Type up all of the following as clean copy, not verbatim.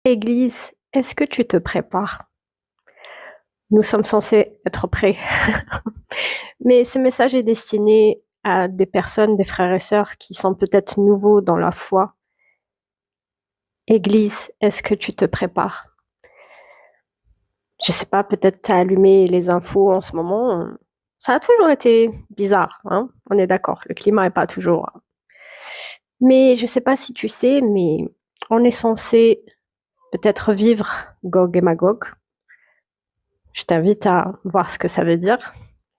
Église, est-ce que tu te prépares? Nous sommes censés être prêts. Mais ce message est destiné à des personnes, des frères et sœurs qui sont peut-être nouveaux dans la foi. Église, est-ce que tu te prépares? Je sais pas, peut-être tu as allumé les infos en ce moment. Ça a toujours été bizarre, hein? On est d'accord, le climat n'est pas toujours. Mais je sais pas si tu sais, mais on est censé peut-être vivre Gog et Magog. Je t'invite à voir ce que ça veut dire.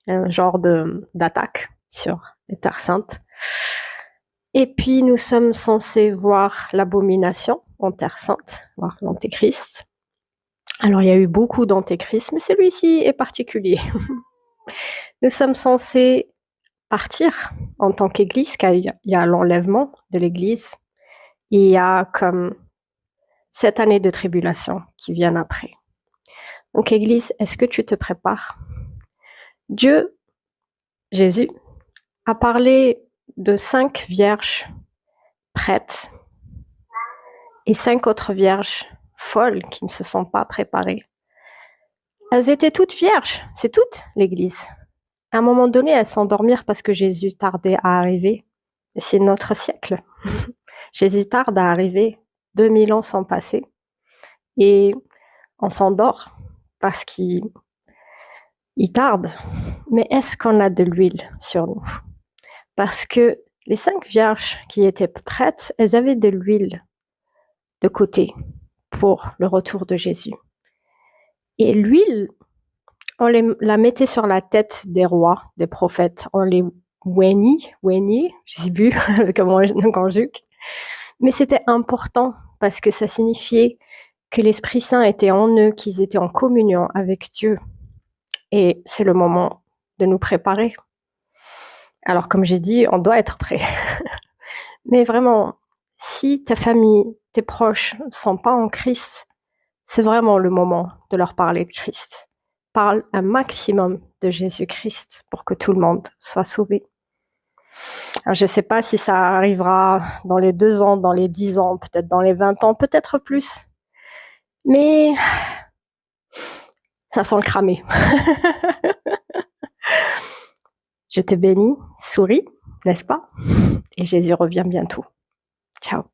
Un genre d'attaque sur les terres saintes. Et puis nous sommes censés voir l'abomination en terre sainte, voir l'antéchrist. Alors il y a eu beaucoup d'antéchrist, mais celui-ci est particulier. Nous sommes censés partir en tant qu'Église, car il y a l'enlèvement de l'Église. Il y a comme 7 années de tribulation qui viennent après. Donc Église, est-ce que tu te prépares? Dieu, Jésus, a parlé de 5 vierges prêtes et 5 autres vierges folles qui ne se sont pas préparées. Elles étaient toutes vierges, c'est toute l'Église. À un moment donné, elles s'endormirent parce que Jésus tardait à arriver. Et c'est notre siècle. Jésus tarde à arriver, 2000 ans sont passés. Et on s'endort parce qu'il tarde. Mais est-ce qu'on a de l'huile sur nous? Parce que les 5 vierges qui étaient prêtes, elles avaient de l'huile de côté pour le retour de Jésus. Et l'huile, on la mettait sur la tête des rois, des prophètes. On les oignait, je sais plus comment on conjugue. Mais c'était important parce que ça signifiait que l'Esprit Saint était en eux, qu'ils étaient en communion avec Dieu. Et c'est le moment de nous préparer. Alors, comme j'ai dit, on doit être prêt. Mais vraiment, si ta famille, tes proches ne sont pas en Christ, c'est vraiment le moment de leur parler de Christ. Parle un maximum de Jésus-Christ pour que tout le monde soit sauvé. Alors, je ne sais pas si ça arrivera dans les 2 ans, dans les 10 ans, peut-être dans les 20 ans, peut-être plus. Mais ça sent le cramer. Je te bénis, souris, n'est-ce pas? Et Jésus revient bientôt. Ciao.